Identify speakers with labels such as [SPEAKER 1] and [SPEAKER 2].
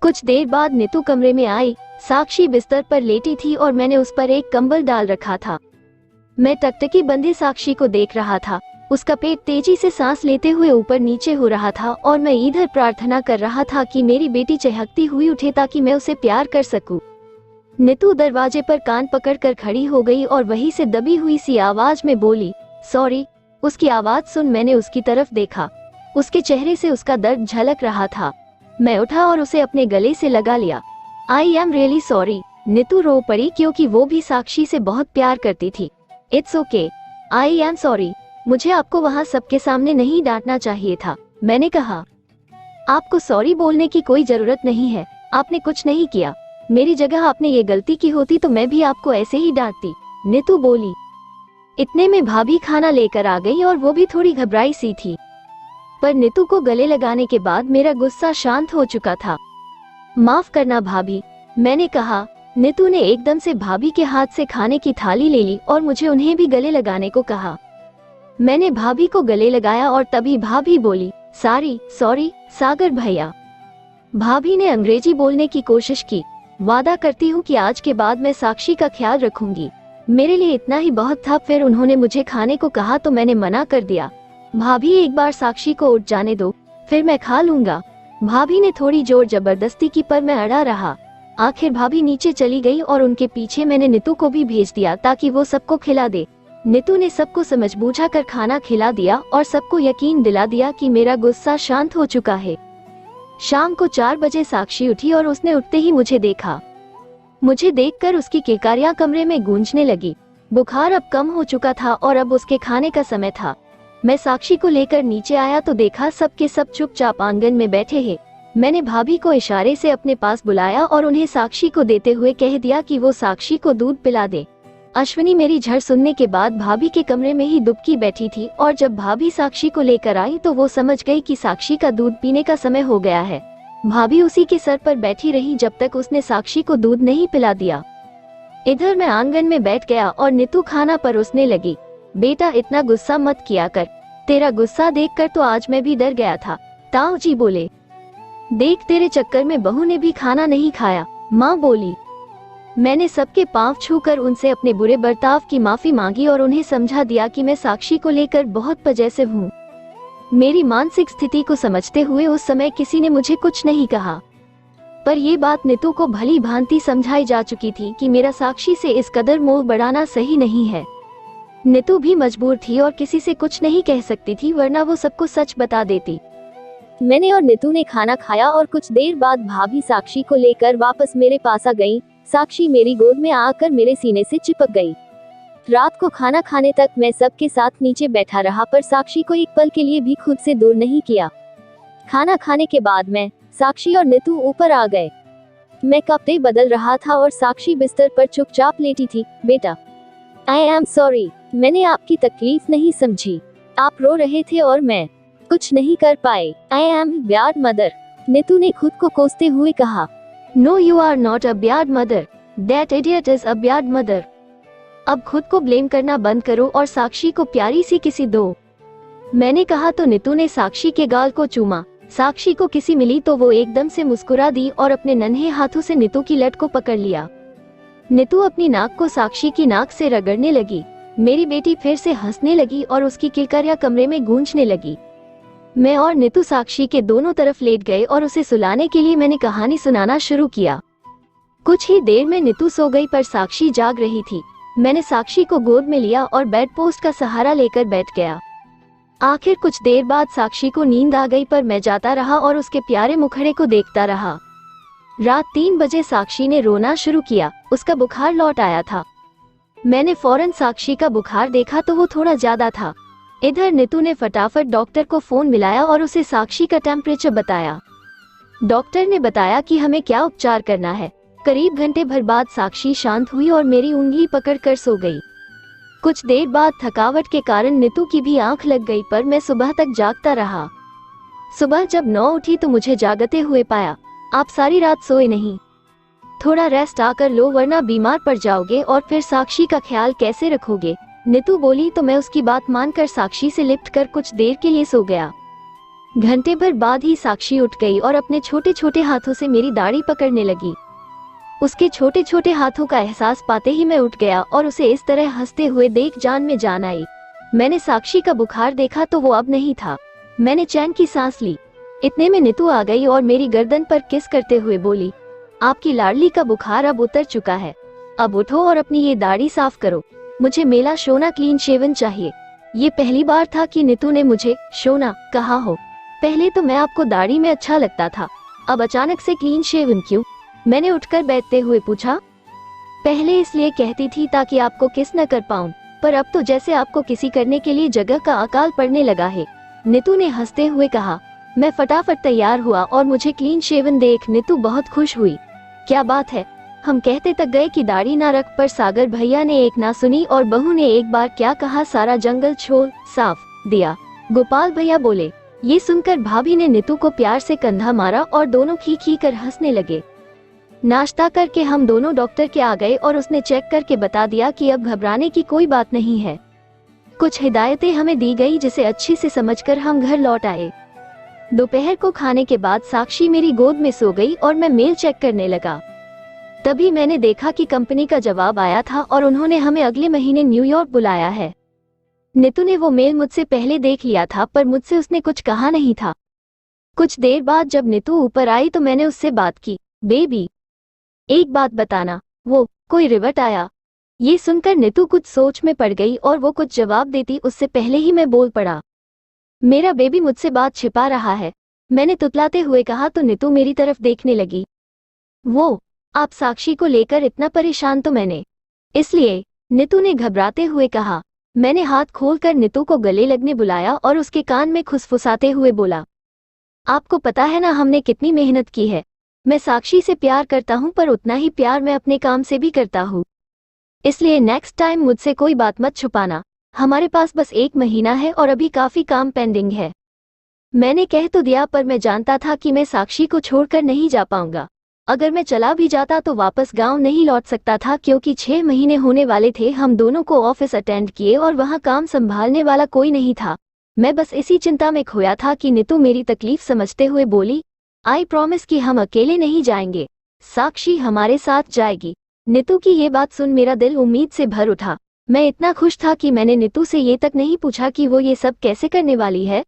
[SPEAKER 1] कुछ देर बाद नीतू कमरे में आई। साक्षी बिस्तर पर लेटी थी और मैंने उस पर एक कंबल डाल रखा था। मैं टकटकी बंधी साक्षी को देख रहा था। उसका पेट तेजी से सांस लेते हुए ऊपर नीचे हो रहा था और मैं इधर प्रार्थना कर रहा था कि मेरी बेटी चहकती हुई उठे ताकि मैं उसे प्यार कर सकूं। नीतू दरवाजे पर कान पकड़कर खड़ी हो गई और वहीं से दबी हुई सी आवाज में बोली, सॉरी। उसकी आवाज सुन मैंने उसकी तरफ देखा। उसके चेहरे से उसका दर्द झलक रहा था। मैं उठा और उसे अपने गले से लगा लिया। I am really sorry. Neetu रो पड़ी क्योंकि वो भी साक्षी से बहुत प्यार करती थी। It's okay, I am sorry. मुझे आपको वहाँ सबके सामने नहीं डांटना चाहिए था, मैंने कहा। आपको सॉरी बोलने की कोई जरूरत नहीं है, आपने कुछ नहीं किया। मेरी जगह आपने ये गलती की होती तो मैं भी आपको ऐसे ही डांटती, नीतू बोली। इतने में भाभी खाना लेकर आ गई और वो भी थोड़ी घबराई सी थी। पर नीतू को गले लगाने के बाद मेरा गुस्सा शांत हो चुका था। माफ करना भाभी, मैंने कहा। नीतू ने एकदम से भाभी के हाथ से खाने की थाली ले ली और मुझे उन्हें भी गले लगाने को कहा। मैंने भाभी को गले लगाया और तभी भाभी बोली, सॉरी सागर भैया। भाभी ने अंग्रेजी बोलने की कोशिश की। वादा करती हूँ कि आज के बाद मैं साक्षी का ख्याल रखूंगी। मेरे लिए इतना ही बहुत था। फिर उन्होंने मुझे खाने को कहा तो मैंने मना कर दिया। भाभी एक बार साक्षी को उठ जाने दो, फिर मैं खा लूंगा। भाभी ने थोड़ी जोर जबरदस्ती की पर मैं अड़ा रहा। आखिर भाभी नीचे चली गई और उनके पीछे मैंने नीतू को भी भेज दिया ताकि वो सबको खिला दे। नीतू ने सबको समझ बूझा कर खाना खिला दिया और सबको यकीन दिला दिया कि मेरा गुस्सा शांत हो चुका है। शाम को 4 बजे साक्षी उठी और उसने उठते ही मुझे देखा। मुझे देखकर उसकी किलकारियां कमरे में गूंजने लगी। बुखार अब कम हो चुका था और अब उसके खाने का समय था। मैं साक्षी को लेकर नीचे आया तो देखा सब के सब चुपचाप आंगन में बैठे हैं। मैंने भाभी को इशारे से अपने पास बुलाया और उन्हें साक्षी को देते हुए कह दिया कि वो साक्षी को दूध पिला दे। अश्विनी मेरी झड़ सुनने के बाद भाभी के कमरे में ही दुबकी बैठी थी और जब भाभी साक्षी को लेकर आई तो वो समझ गई कि साक्षी का दूध पीने का समय हो गया है। भाभी उसी के सर पर बैठी रही जब तक उसने साक्षी को दूध नहीं पिला दिया। इधर मैं आंगन में बैठ गया और नीतू खाना परोसने लगी। बेटा इतना गुस्सा मत किया कर, तेरा गुस्सा देखकर तो आज मैं भी डर गया था, ताऊ जी बोले। देख तेरे चक्कर में बहू ने भी खाना नहीं खाया, माँ बोली। मैंने सबके पांव छूकर उनसे अपने बुरे बर्ताव की माफी मांगी और उन्हें समझा दिया कि मैं साक्षी को लेकर बहुत पजेसिव हूँ। मेरी मानसिक स्थिति को समझते हुए उस समय किसी ने मुझे कुछ नहीं कहा, पर ये बात नीतू को भली भांति समझाई जा चुकी थी कि मेरा साक्षी से इस कदर मोह बढ़ाना सही नहीं है। नीतू भी मजबूर थी और किसी से कुछ नहीं कह सकती थी, वरना वो सबको सच बता देती। मैंने और नीतू ने खाना खाया और कुछ देर बाद भाभी साक्षी को लेकर वापस मेरे पास आ गई। साक्षी मेरी गोद में आकर मेरे सीने से चिपक गई। रात को खाना खाने तक मैं सबके साथ नीचे बैठा रहा, पर साक्षी को एक पल के लिए भी खुद से दूर नहीं किया। खाना खाने के बाद मैं, साक्षी और नीतू ऊपर आ गए। मैं कपड़े बदल रहा था और साक्षी बिस्तर पर चुपचाप लेटी थी। बेटा, आई एम सॉरी, मैंने आपकी तकलीफ नहीं समझी। आप रो रहे थे और मैं कुछ नहीं कर पाए। I am bad mother, Neetu ने खुद को कोसते हुए कहा। No you are not a bad mother, that idiot is a bad mother. अब खुद को ब्लेम करना बंद करो और साक्षी को प्यारी सी किसी दो, मैंने कहा तो नीतू ने साक्षी के गाल को चूमा। साक्षी को किसी मिली तो वो एकदम से मुस्कुरा दी और अपने नन्हे हाथों से नीतू की लट को पकड़ लिया। नीतू अपनी नाक को साक्षी की नाक से रगड़ने लगी। मेरी बेटी फिर से हंसने लगी और उसकी किलकारियां कमरे में गूंजने लगी। मैं और नीतू साक्षी के दोनों तरफ लेट गए और उसे सुलाने के लिए मैंने कहानी सुनाना शुरू किया। कुछ ही देर में नीतू सो गई पर साक्षी जाग रही थी। मैंने साक्षी को गोद में लिया और बेड पोस्ट का सहारा लेकर बैठ गया। आखिर कुछ देर बाद साक्षी को नींद आ गई, पर मैं जाता रहा और उसके प्यारे मुखड़े को देखता रहा। रात 3 बजे साक्षी ने रोना शुरू किया। उसका बुखार लौट आया था। मैंने फौरन साक्षी का बुखार देखा तो वो थोड़ा ज्यादा था। इधर नीतू ने फटाफट डॉक्टर को फोन मिलाया और उसे साक्षी का टेम्परेचर बताया। डॉक्टर ने बताया कि हमें क्या उपचार करना है। करीब घंटे भर बाद साक्षी शांत हुई और मेरी उंगली पकड़कर सो गई। कुछ देर बाद थकावट के कारण नीतू की भी आंख लग गई, पर मैं सुबह तक जागता रहा। सुबह जब 9 उठी तो मुझे जागते हुए पाया। आप सारी रात सोए नहीं, थोड़ा रेस्ट आकर लो वरना बीमार पड़ जाओगे और फिर साक्षी का ख्याल कैसे रखोगे, नीतू बोली तो मैं उसकी बात मानकर साक्षी से लिपट कर कुछ देर के लिए सो गया। घंटे भर बाद ही साक्षी उठ गई और अपने छोटे छोटे हाथों से मेरी दाढ़ी पकड़ने लगी। उसके छोटे छोटे हाथों का एहसास पाते ही मैं उठ गया और उसे इस तरह हंसते हुए देख जान में जान आई। मैंने साक्षी का बुखार देखा तो वो अब नहीं था। मैंने चैन की सांस ली। इतने में नीतू आ गई और मेरी गर्दन पर किस करते हुए बोली, आपकी लाडली का बुखार अब उतर चुका है, अब उठो और अपनी ये दाढ़ी साफ करो। मुझे मेला शोना क्लीन शेवन चाहिए। ये पहली बार था कि नीतू ने मुझे शोना कहा हो। पहले तो मैं आपको दाढ़ी में अच्छा लगता था, अब अचानक से क्लीन शेवन क्यों? मैंने उठकर बैठते हुए पूछा। पहले इसलिए कहती थी ताकि आपको किस न कर पाऊं, पर अब तो जैसे आपको किसी करने के लिए जगह का अकाल पड़ने लगा है, नीतू ने हंसते हुए कहा। मैं फटाफट तैयार हुआ और मुझे क्लीन शेवन देख नीतू बहुत खुश हुई। क्या बात है, हम कहते तक गए कि दाढ़ी ना रख, पर सागर भैया ने एक ना सुनी और बहू ने एक बार क्या कहा, सारा जंगल छोड़ साफ दिया। गोपाल भैया बोले। ये सुनकर भाभी ने नीतू को प्यार से कंधा मारा और दोनों खी खी कर हंसने लगे। नाश्ता करके हम दोनों डॉक्टर के आ गए और उसने चेक करके बता दिया कि अब घबराने की कोई बात नहीं है। कुछ हिदायतें हमें दी गई जिसे अच्छी से समझकर हम घर लौट आए। दोपहर को खाने के बाद साक्षी मेरी गोद में सो गई और मैं मेल चेक करने लगा। तभी मैंने देखा कि कंपनी का जवाब आया था और उन्होंने हमें अगले महीने न्यूयॉर्क बुलाया है। नीतू ने वो मेल मुझसे पहले देख लिया था, पर मुझसे उसने कुछ कहा नहीं था। कुछ देर बाद जब नीतू ऊपर आई तो मैंने उससे बात की। बेबी, एक बात बताना, वो कोई रिवर्ट आया? ये सुनकर नीतू कुछ सोच में पड़ गई और वो कुछ जवाब देती उससे पहले ही मैं बोल पड़ा। मेरा बेबी मुझसे बात छिपा रहा है, मैंने तुतलाते हुए कहा तो नीतू मेरी तरफ देखने लगी। वो आप साक्षी को लेकर इतना परेशान तो मैंने इसलिए, नीतू ने घबराते हुए कहा। मैंने हाथ खोलकर नीतू को गले लगने बुलाया और उसके कान में खुसफुसाते हुए बोला, आपको पता है ना हमने कितनी मेहनत की है। मैं साक्षी से प्यार करता हूँ, पर उतना ही प्यार मैं अपने काम से भी करता हूँ। इसलिए नेक्स्ट टाइम मुझसे कोई बात मत छुपाना। हमारे पास बस 1 महीना है और अभी काफी काम पेंडिंग है। मैंने कह तो दिया, पर मैं जानता था कि मैं साक्षी को छोड़कर नहीं जा पाऊंगा। अगर मैं चला भी जाता तो वापस गांव नहीं लौट सकता था, क्योंकि 6 महीने होने वाले थे। हम दोनों को ऑफिस अटेंड किए और वहां काम संभालने वाला कोई नहीं था। मैं बस इसी चिंता में खोया था कि नीतू मेरी तकलीफ समझते हुए बोली, आई प्रॉमिस कि हम अकेले नहीं जाएंगे, साक्षी हमारे साथ जाएगी। नीतू की ये बात सुन मेरा दिल उम्मीद से भर उठा। मैं इतना खुश था कि मैंने नीतू से ये तक नहीं पूछा कि वो ये सब कैसे करने वाली है।